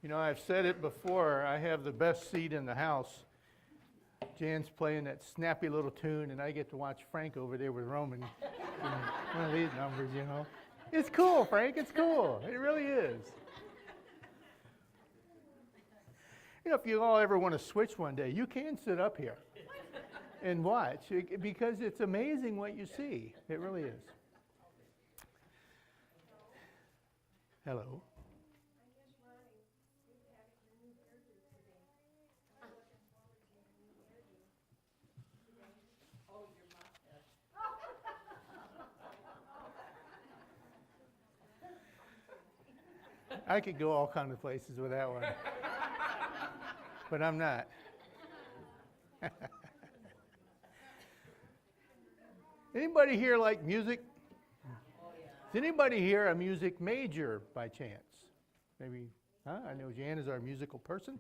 You know, I've said it before, I have the best seat in the house. Jan's playing that snappy little tune, and I get to watch Frank over there with Roman in one of these numbers, you know. It's cool, Frank, it's cool. It really is. You know, if you all ever want to switch one day, you can sit up here and watch, because it's amazing what you see. It really is. Hello. I could go all kinds of places with that one, but I'm not. Anybody here like music? Is anybody here a music major by chance? Maybe, I know Jan is our musical person.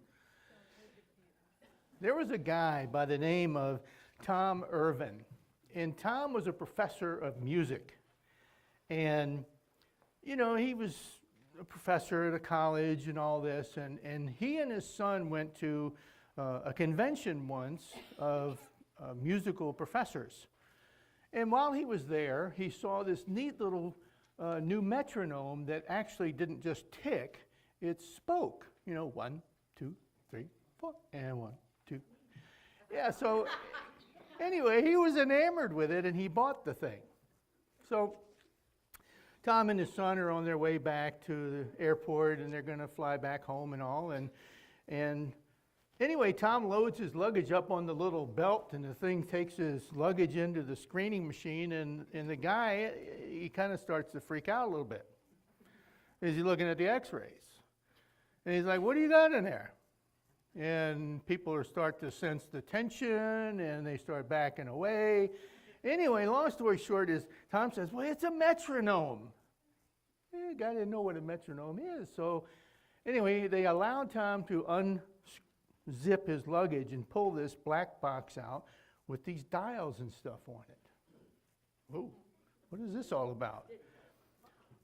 There was a guy by the name of Tom Irvin, and Tom was a professor of music. And, you know, he was a professor at a college and all this, and he and his son went to a convention once of musical professors. And while he was there, he saw this neat little new metronome that actually didn't just tick, it spoke. You know, 1, 2, 3, 4, and 1, 2. Yeah, so anyway, he was enamored with it, and he bought the thing. So Tom and his son are on their way back to the airport, and they're going to fly back home and all. And anyway, Tom loads his luggage up on the little belt, and the thing takes his luggage into the screening machine, and the guy, he kind of starts to freak out a little bit as he's looking at the x-rays. And he's like, "What do you got in there?" And people start to sense the tension, and they start backing away. Anyway, long story short is, Tom says, "Well, it's a metronome." The guy didn't know what a metronome is. So anyway, they allowed Tom to unzip his luggage and pull this black box out with these dials and stuff on it. Whoa, what is this all about?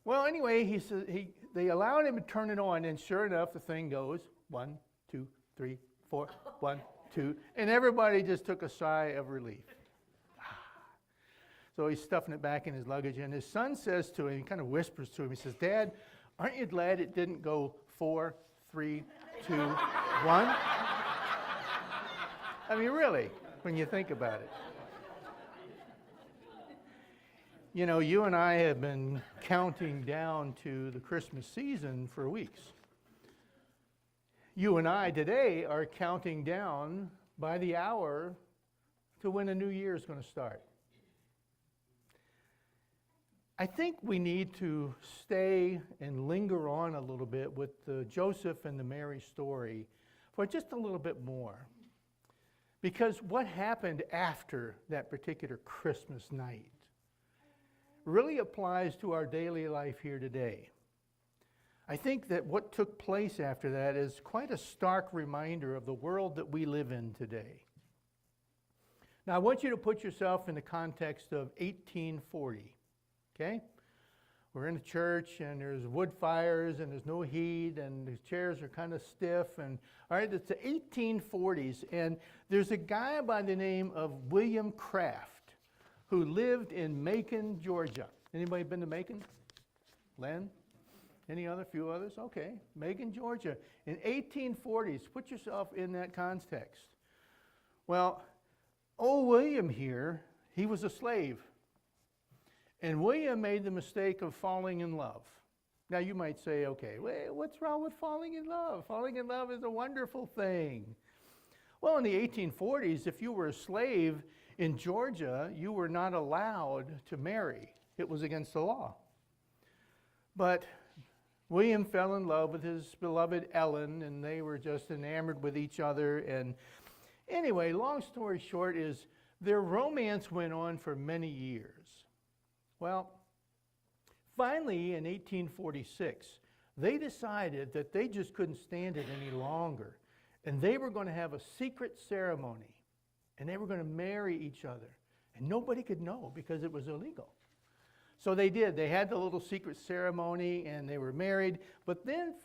Well, anyway, he said they allowed him to turn it on, and sure enough, the thing goes 1, 2, 3, 4, 1, 2, and everybody just took a sigh of relief. So he's stuffing it back in his luggage, and his son says to him, he kind of whispers to him, he says, "Dad, aren't you glad it didn't go 4, 3, 2, 1? I mean, really, when you think about it. You know, you and I have been counting down to the Christmas season for weeks. You and I today are counting down by the hour to when a new year is going to start. I think we need to stay and linger on a little bit with the Joseph and the Mary story for just a little bit more. Because what happened after that particular Christmas night really applies to our daily life here today. I think that what took place after that is quite a stark reminder of the world that we live in today. Now, I want you to put yourself in the context of 1840. Okay? We're in a church, and there's wood fires, and there's no heat, and the chairs are kind of stiff. And all right, it's the 1840s, and there's a guy by the name of William Craft who lived in Macon, Georgia. Anybody been to Macon? Len? Any other? Few others? Okay. Macon, Georgia. In 1840s, put yourself in that context. Well, old William here, he was a slave. And William made the mistake of falling in love. Now you might say, okay, what's wrong with falling in love? Falling in love is a wonderful thing. Well, in the 1840s, if you were a slave in Georgia, you were not allowed to marry. It was against the law. But William fell in love with his beloved Ellen, and they were just enamored with each other. And anyway, long story short is their romance went on for many years. Well, finally in 1846, they decided that they just couldn't stand it any longer, and they were going to have a secret ceremony, and they were going to marry each other, and nobody could know because it was illegal. So they did. They had the little secret ceremony, and they were married, but then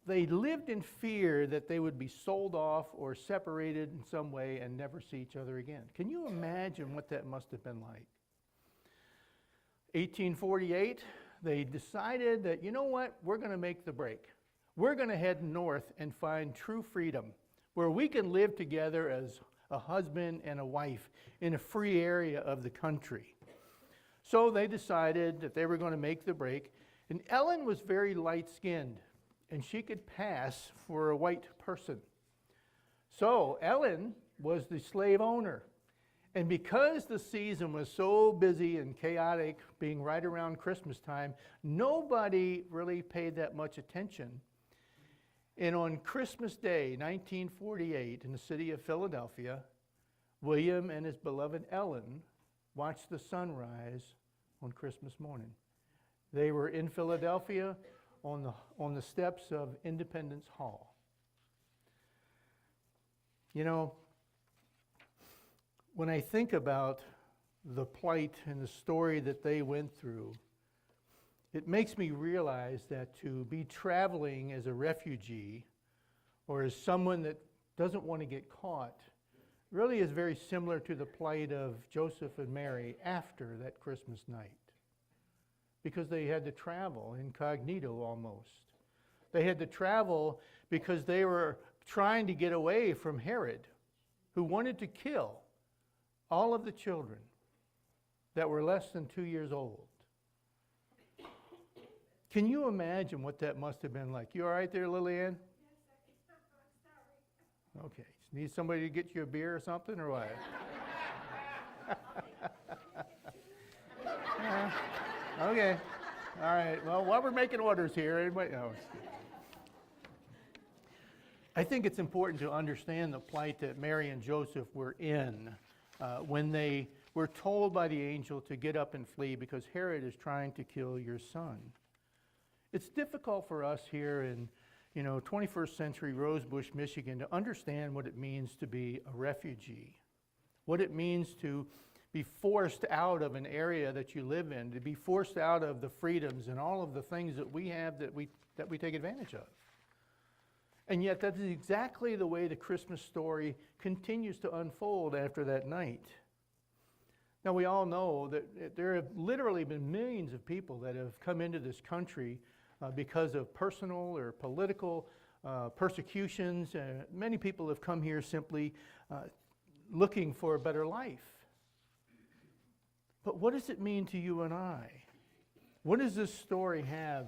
they lived in fear that they would be sold off or separated in some way and never see each other again. Can you imagine what that must have been like? 1848, they decided that, you know what, we're going to make the break. We're going to head north and find true freedom, where we can live together as a husband and a wife in a free area of the country. So they decided that they were going to make the break, and Ellen was very light-skinned, and she could pass for a white person. So Ellen was the slave owner. And because the season was so busy and chaotic, being right around Christmas time, nobody really paid that much attention. And on Christmas Day, 1948, in the city of Philadelphia, William and his beloved Ellen watched the sunrise on Christmas morning. They were in Philadelphia on the steps of Independence Hall. You know, when I think about the plight and the story that they went through, it makes me realize that to be traveling as a refugee or as someone that doesn't want to get caught really is very similar to the plight of Joseph and Mary after that Christmas night, because they had to travel incognito almost. They had to travel because they were trying to get away from Herod, who wanted to kill all of the children that were less than 2 years old. Can you imagine what that must have been like? You all right there, Lillian? Okay. Need somebody to get you a beer or something, or what? Okay. All right. Well, while we're making orders here, anybody? No. I think it's important to understand the plight that Mary and Joseph were in when they were told by the angel to get up and flee because Herod is trying to kill your son. It's difficult for us here in 21st century Rosebush, Michigan, to understand what it means to be a refugee, what it means to be forced out of an area that you live in, to be forced out of the freedoms and all of the things that we have that we take advantage of. And yet that is exactly the way the Christmas story continues to unfold after that night. Now we all know that there have literally been millions of people that have come into this country because of personal or political persecutions. Many people have come here simply looking for a better life. But what does it mean to you and I? What does this story have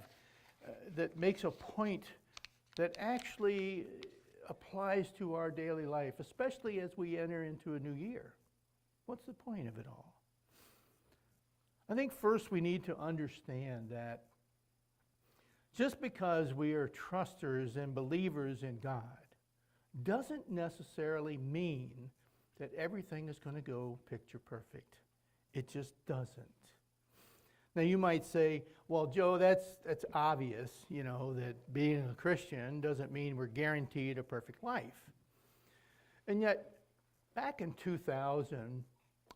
that makes a point that actually applies to our daily life, especially as we enter into a new year? What's the point of it all? I think first we need to understand that just because we are trusters and believers in God doesn't necessarily mean that everything is going to go picture perfect. It just doesn't. Now you might say, well, Joe, that's obvious, that being a Christian doesn't mean we're guaranteed a perfect life. And yet, back in 2000,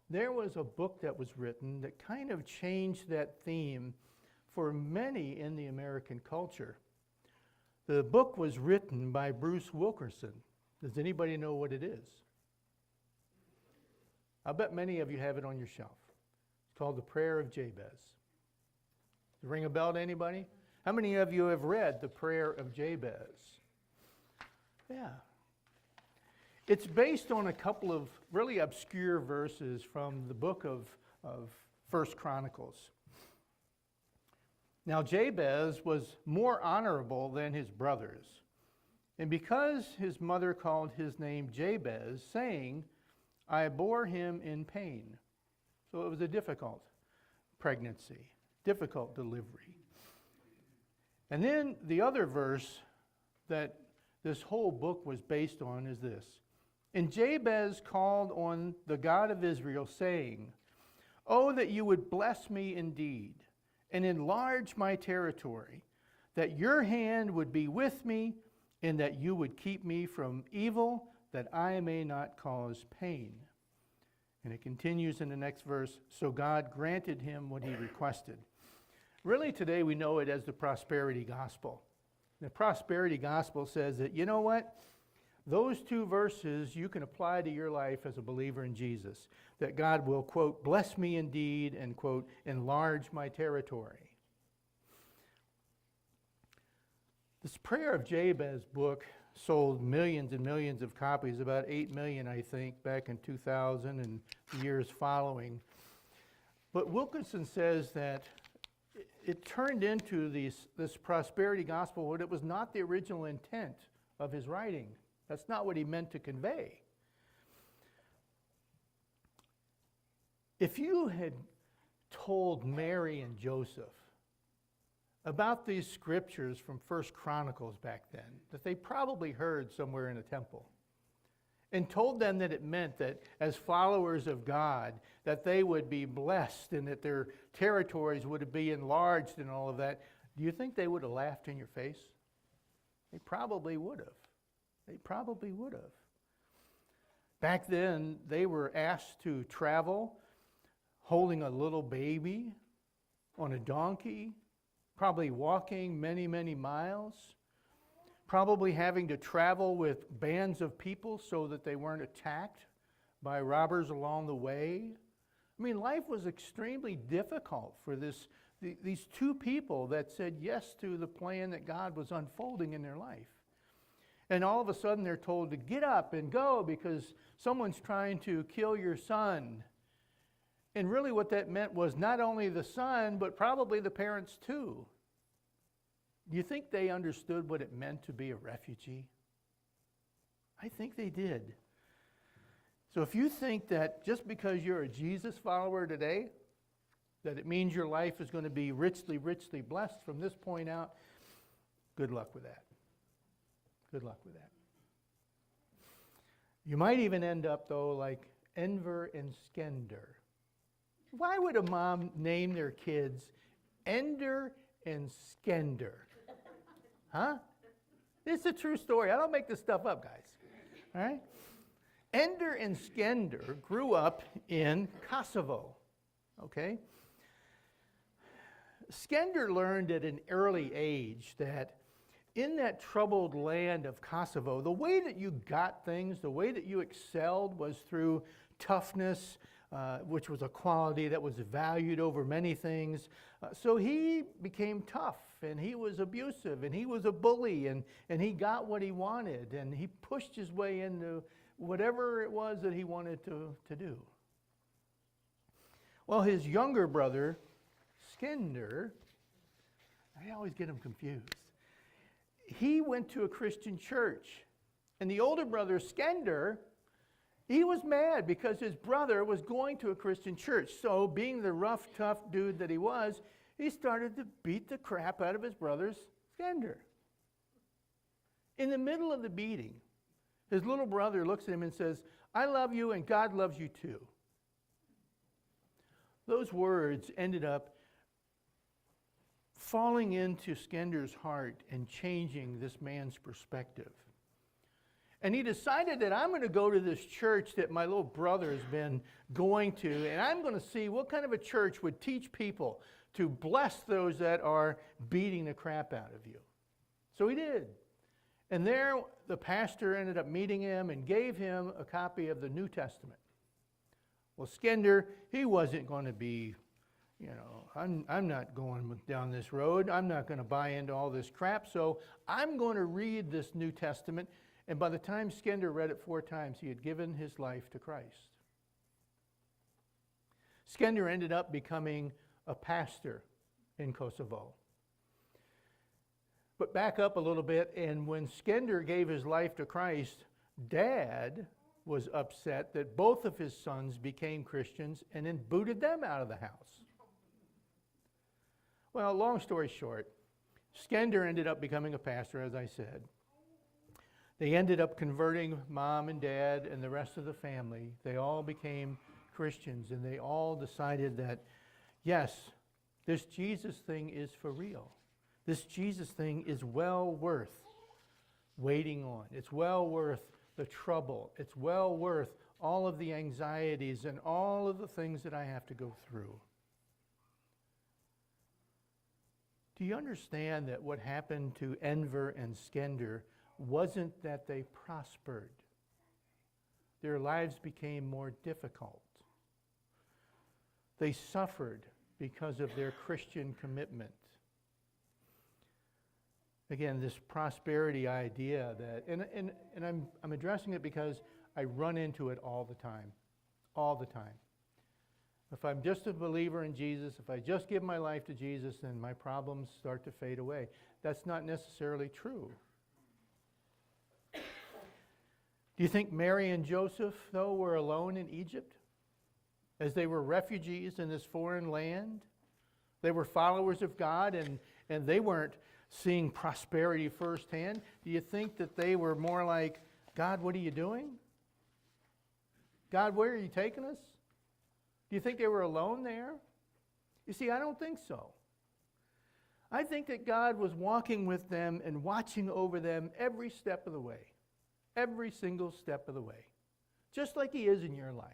there was a book that was written that kind of changed that theme for many in the American culture. The book was written by Bruce Wilkerson. Does anybody know what it is? I bet many of you have it on your shelf. It's called The Prayer of Jabez. Does it ring a bell to anybody? How many of you have read The Prayer of Jabez? Yeah. It's based on a couple of really obscure verses from the book of 1 Chronicles. Now, Jabez was more honorable than his brothers, and because his mother called his name Jabez, saying, I bore him in pain. So it was a difficult pregnancy, difficult delivery. And then the other verse that this whole book was based on is this. And Jabez called on the God of Israel, saying, Oh, that you would bless me indeed, and enlarge my territory, that your hand would be with me, and that you would keep me from evil, that I may not cause pain. And it continues in the next verse, so God granted him what he requested. Really today we know it as the prosperity gospel. The prosperity gospel says that, you know what? Those two verses you can apply to your life as a believer in Jesus. That God will, quote, bless me indeed, and, quote, enlarge my territory. This Prayer of Jabez book sold millions and millions of copies, about 8 million, I think, back in 2000 and the years following. But Wilkinson says that it turned into this prosperity gospel, but it was not the original intent of his writing. That's not what he meant to convey. If you had told Mary and Joseph about these scriptures from First Chronicles back then, that they probably heard somewhere in a temple, and told them that it meant that as followers of God, that they would be blessed and that their territories would be enlarged and all of that, do you think they would have laughed in your face? They probably would have. They probably would have. Back then, they were asked to travel holding a little baby on a donkey, probably walking many, many miles, probably having to travel with bands of people so that they weren't attacked by robbers along the way. I mean, life was extremely difficult for these two people that said yes to the plan that God was unfolding in their life. And all of a sudden they're told to get up and go because someone's trying to kill your son. And really what that meant was not only the son, but probably the parents too. Do you think they understood what it meant to be a refugee? I think they did. So if you think that just because you're a Jesus follower today, that it means your life is going to be richly, richly blessed from this point out, good luck with that. Good luck with that. You might even end up, though, like Enver and Skender. Why would a mom name their kids Ender and Skender? Huh? It's a true story. I don't make this stuff up, guys. All right? Ender and Skender grew up in Kosovo. Okay? Skender learned at an early age that in that troubled land of Kosovo, the way that you got things, the way that you excelled was through toughness, which was a quality that was valued over many things. So he became tough, and he was abusive, and he was a bully, and he got what he wanted, and he pushed his way into whatever it was that he wanted to do. Well, his younger brother, Skender, I always get him confused. He went to a Christian church, and the older brother, Skender, he was mad because his brother was going to a Christian church. So, being the rough, tough dude that he was, he started to beat the crap out of his brother's Skender. In the middle of the beating, his little brother looks at him and says, "I love you and God loves you too." Those words ended up falling into Skender's heart and changing this man's perspective. And he decided that I'm going to go to this church that my little brother has been going to, and I'm going to see what kind of a church would teach people to bless those that are beating the crap out of you. So he did. And there, the pastor ended up meeting him and gave him a copy of the New Testament. Well, Skender, he wasn't going to be, I'm not going down this road. I'm not going to buy into all this crap, so I'm going to read this New Testament. And by the time Skender read it 4 times, he had given his life to Christ. Skender ended up becoming a pastor in Kosovo. But back up a little bit, and when Skender gave his life to Christ, Dad was upset that both of his sons became Christians and then booted them out of the house. Well, long story short, Skender ended up becoming a pastor, as I said. They ended up converting Mom and Dad and the rest of the family. They all became Christians, and they all decided that, yes, this Jesus thing is for real. This Jesus thing is well worth waiting on. It's well worth the trouble. It's well worth all of the anxieties and all of the things that I have to go through. Do you understand that what happened to Enver and Skender wasn't that they prospered? Their lives became more difficult. They suffered because of their Christian commitment. Again, this prosperity idea that, and I'm addressing it because I run into it all the time. All the time. If I'm just a believer in Jesus, if I just give my life to Jesus, then my problems start to fade away. That's not necessarily true. Do you think Mary and Joseph, though, were alone in Egypt? As they were refugees in this foreign land? They were followers of God, and they weren't seeing prosperity firsthand. Do you think that they were more like, God, what are you doing? God, where are you taking us? Do you think they were alone there? You see, I don't think so. I think that God was walking with them and watching over them every step of the way. Every single step of the way. Just like He is in your life.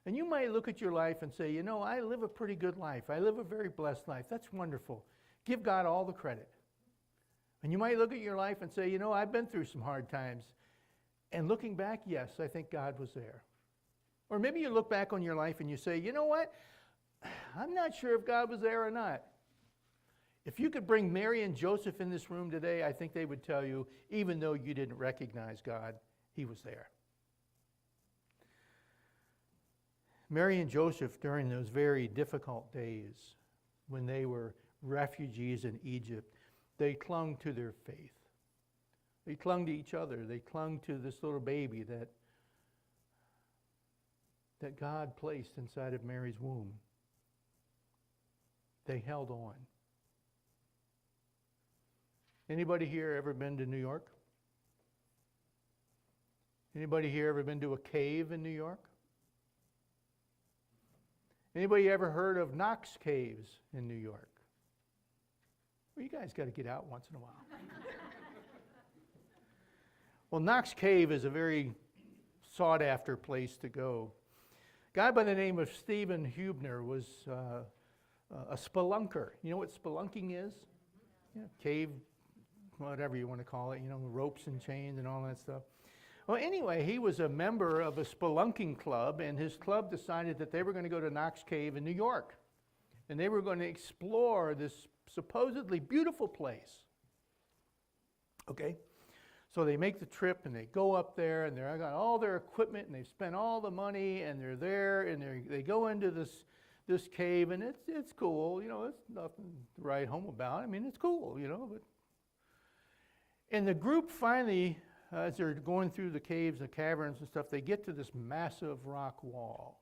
And you might look at your life and say, you know, I live a pretty good life. I live a very blessed life. That's wonderful. Give God all the credit. And you might look at your life and say, you know, I've been through some hard times. And looking back, yes, I think God was there. Or maybe you look back on your life and you say, you know what? I'm not sure if God was there or not. If you could bring Mary and Joseph in this room today, I think they would tell you, even though you didn't recognize God, He was there. Mary and Joseph, during those very difficult days when they were refugees in Egypt, they clung to their faith. They clung to each other. They clung to this little baby that God placed inside of Mary's womb. They held on. Anybody here ever been to New York? Anybody here ever been to a cave in New York? Anybody ever heard of Knox Caves in New York? Well, you guys got to get out once in a while. Well, Knox Cave is a very sought-after place to go. A guy by the name of Stephen Hubner was a spelunker. You know what spelunking is? Yeah, cave, whatever you want to call it, you know, ropes and chains and all that stuff. Well, anyway, he was a member of a spelunking club, and his club decided that they were going to go to Knox Cave in New York. And they were going to explore this supposedly beautiful place. Okay? So they make the trip, and they go up there, and they've got all their equipment, and they've spent all the money, and they're there, and they go into this cave, and it's cool. You know, it's nothing to write home about. I mean, it's cool, you know. But and the group finally, as they're going through the caves and caverns and stuff, they get to this massive rock wall.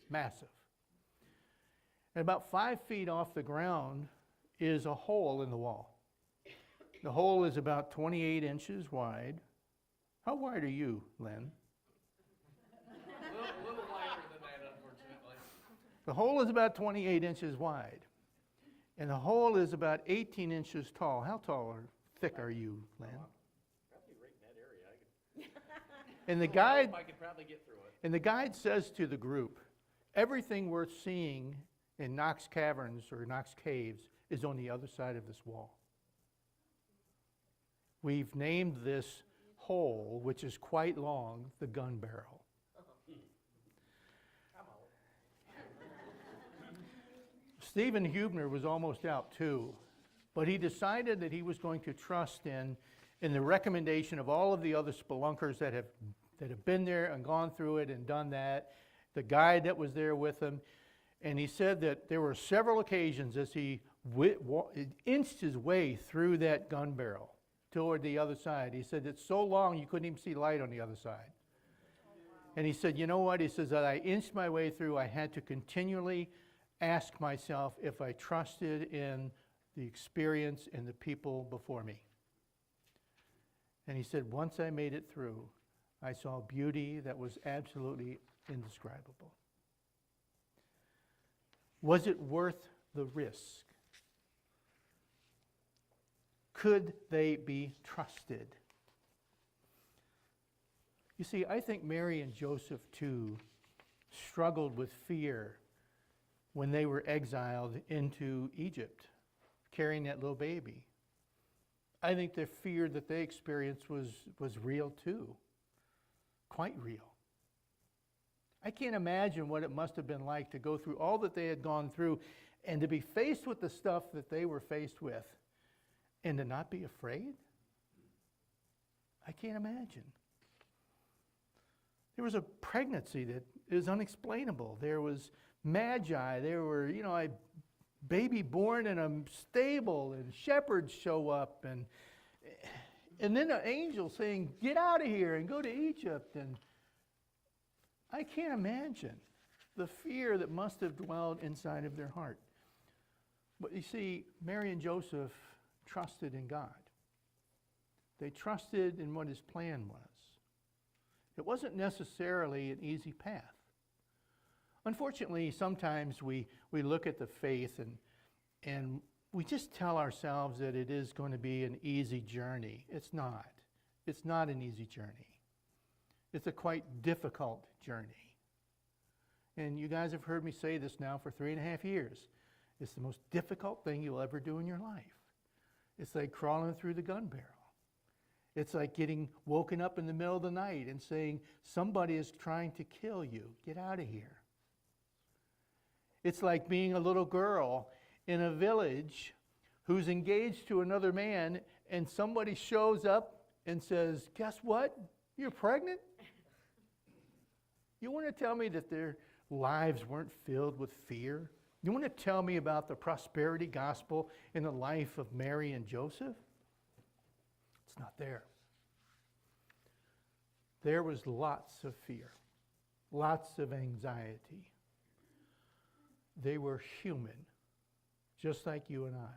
Massive. And about 5 feet off the ground is a hole in the wall. The hole is about 28 inches wide. How wide are you, Len? A little wider than that, unfortunately. The hole is about 28 inches wide. And the hole is about 18 inches tall. How tall or thick are you, Len? Probably right in that area. And the guide, I could probably get through it. and the guide says to the group, everything worth seeing in Knox Caverns or Knox Caves is on the other side of this wall. We've named this hole, which is quite long, the gun barrel. Stephen Hubner was almost out too, but he decided that he was going to trust in the recommendation of all of the other spelunkers that have been there and gone through it and done that, the guide that was there with him. And he said that there were several occasions as he inched his way through that gun barrel toward the other side. He said it's so long you couldn't even see light on the other side. And he said, you know what? He says that I inched my way through. I had to continually ask myself if I trusted in the experience and the people before me. And he said, once I made it through, I saw beauty that was absolutely indescribable. Was it worth the risk? Could they be trusted? You see, I think Mary and Joseph, too, struggled with fear when they were exiled into Egypt. carrying that little baby. I think the fear that they experienced was real too, quite real. I can't imagine what it must have been like to go through all that they had gone through and to be faced with the stuff that they were faced with and to not be afraid. I can't imagine. There was a pregnancy that is unexplainable. There was magi. There were, a baby born in a stable, and shepherds show up, and then an angel saying, "Get out of here and go to Egypt." And I can't imagine the fear that must have dwelled inside of their heart. But you see, Mary and Joseph trusted in God. They trusted in what his plan was. It wasn't necessarily an easy path. Unfortunately, sometimes we look at the faith and we just tell ourselves that it is going to be an easy journey. It's not. It's not an easy journey. It's a quite difficult journey. And you guys have heard me say this now for 3.5 years. It's the most difficult thing you'll ever do in your life. It's like crawling through the gun barrel. It's like getting woken up in the middle of the night and saying, somebody is trying to kill you. Get out of here. It's like being a little girl in a village who's engaged to another man, and somebody shows up and says, "Guess what? You're pregnant?" You want to tell me that their lives weren't filled with fear? You want to tell me about the prosperity gospel in the life of Mary and Joseph? It's not there. There was lots of fear, lots of anxiety. They were human, just like you and I.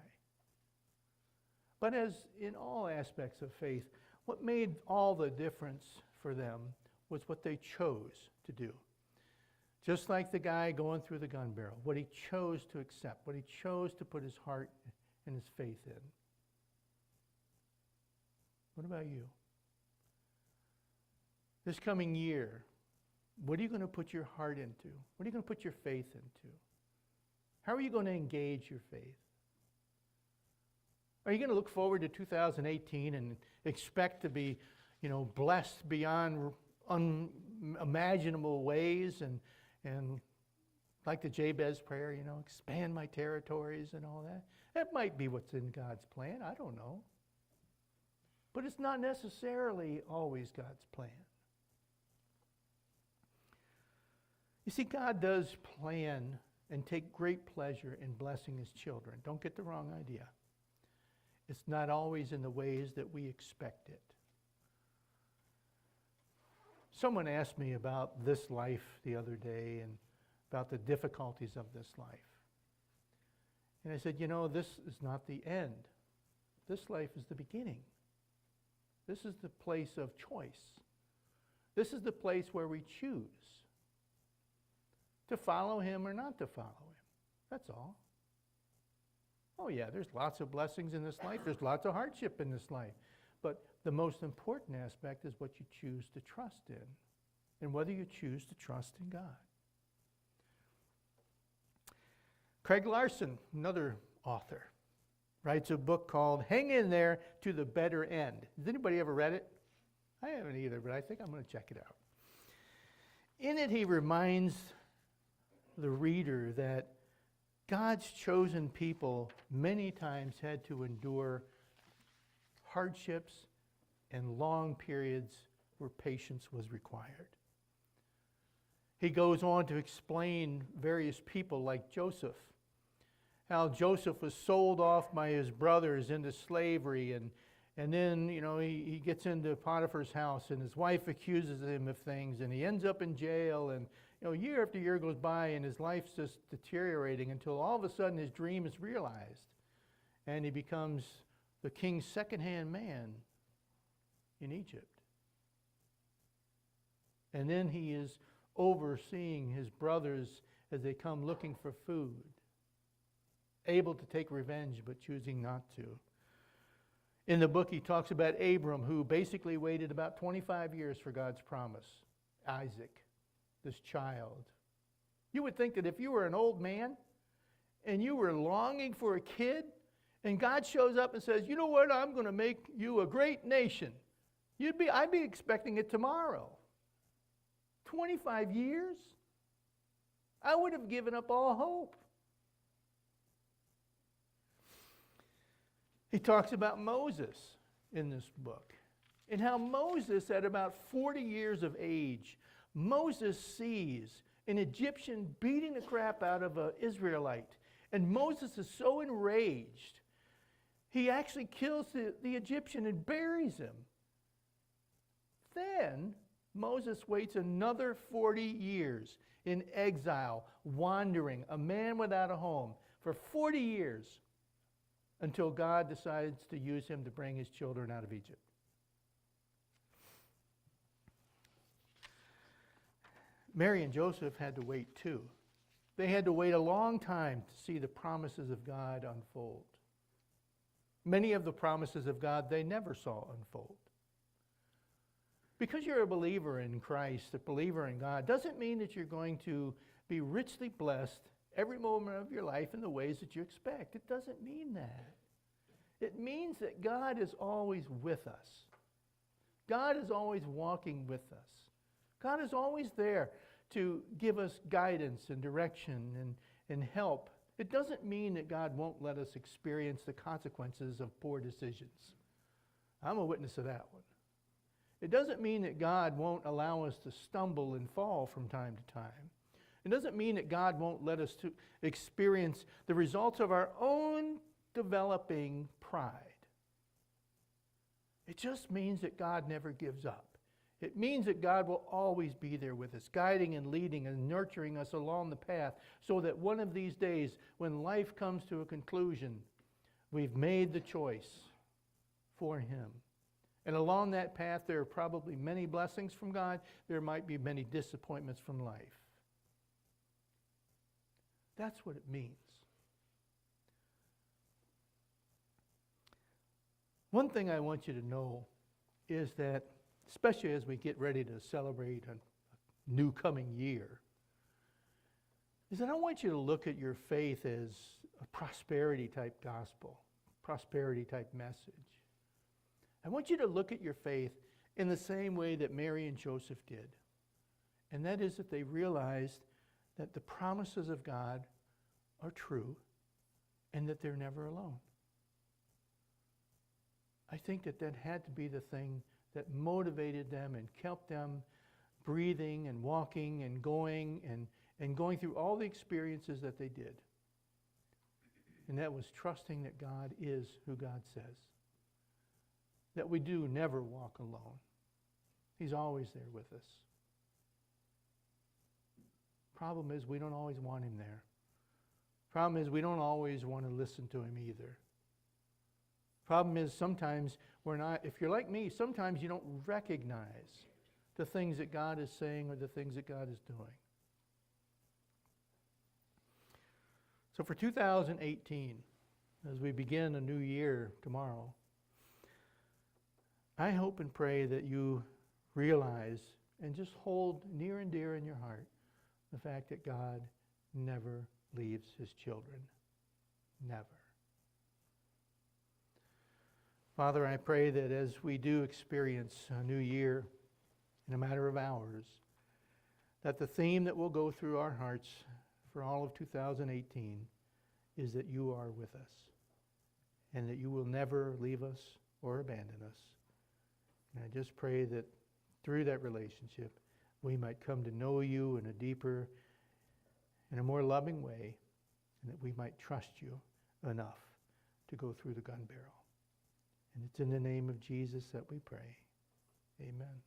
But as in all aspects of faith, what made all the difference for them was what they chose to do. Just like the guy going through the gun barrel, what he chose to accept, what he chose to put his heart and his faith in. What about you? This coming year, what are you going to put your heart into? What are you going to put your faith into? How are you going to engage your faith? Are you going to look forward to 2018 and expect to be, blessed beyond unimaginable ways and like the Jabez prayer, expand my territories and all that? That might be what's in God's plan. I don't know. But it's not necessarily always God's plan. You see, God does plan and take great pleasure in blessing his children. Don't get the wrong idea. It's not always in the ways that we expect it. Someone asked me about this life the other day and about the difficulties of this life. And I said, this is not the end. This life is the beginning. This is the place of choice. This is the place where we choose to follow him or not to follow him. That's all. Oh yeah, there's lots of blessings in this life. There's lots of hardship in this life. But the most important aspect is what you choose to trust in and whether you choose to trust in God. Craig Larson, another author, writes a book called Hang in There to the Better End. Has anybody ever read it? I haven't either, but I think I'm going to check it out. In it, he reminds the reader that God's chosen people many times had to endure hardships and long periods where patience was required. He goes on to explain various people like Joseph, how Joseph was sold off by his brothers into slavery, and then he gets into Potiphar's house and his wife accuses him of things and he ends up in jail, and year after year goes by and his life's just deteriorating until all of a sudden his dream is realized and he becomes the king's second-hand man in Egypt. And then he is overseeing his brothers as they come looking for food, able to take revenge but choosing not to. In the book he talks about Abram, who basically waited about 25 years for God's promise, Isaac, this child. You would think that if you were an old man and you were longing for a kid And God shows up and says, you know what, I'm going to make you a great nation. I'd be expecting it tomorrow. 25 years? I would have given up all hope. He talks about Moses in this book, and how Moses, at about 40 years of age, Moses sees an Egyptian beating the crap out of an Israelite. And Moses is so enraged, he actually kills the Egyptian and buries him. Then Moses waits another 40 years in exile, wandering, a man without a home, for 40 years, until God decides to use him to bring his children out of Egypt. Mary and Joseph had to wait too. They had to wait a long time to see the promises of God unfold. Many of the promises of God they never saw unfold. Because you're a believer in Christ, a believer in God, doesn't mean that you're going to be richly blessed every moment of your life in the ways that you expect. It doesn't mean that. It means that God is always with us. God is always walking with us. God is always there to give us guidance and direction and help. It doesn't mean that God won't let us experience the consequences of poor decisions. I'm a witness of that one. It doesn't mean that God won't allow us to stumble and fall from time to time. It doesn't mean that God won't let us to experience the results of our own developing pride. It just means that God never gives up. It means that God will always be there with us, guiding and leading and nurturing us along the path, so that one of these days, when life comes to a conclusion, we've made the choice for Him. And along that path, there are probably many blessings from God. There might be many disappointments from life. That's what it means. One thing I want you to know is that, especially as we get ready to celebrate a new coming year, is that I want you to look at your faith as a prosperity type gospel, prosperity type message. I want you to look at your faith in the same way that Mary and Joseph did. And that is that they realized that the promises of God are true and that they're never alone. I think that had to be the thing that motivated them and kept them breathing and walking and going through all the experiences that they did. And that was trusting that God is who God says. That we do never walk alone. He's always there with us. Problem is, we don't always want Him there. Problem is, we don't always want to listen to Him either. Problem is, sometimes we're not, if you're like me, sometimes you don't recognize the things that God is saying or the things that God is doing. So for 2018, as we begin a new year tomorrow, I hope and pray that you realize and just hold near and dear in your heart the fact that God never leaves His children. Never. Father, I pray that as we do experience a new year in a matter of hours, that the theme that will go through our hearts for all of 2018 is that you are with us and that you will never leave us or abandon us. And I just pray that through that relationship, we might come to know you in a deeper and a more loving way, and that we might trust you enough to go through the gun barrel. And it's in the name of Jesus that we pray. Amen.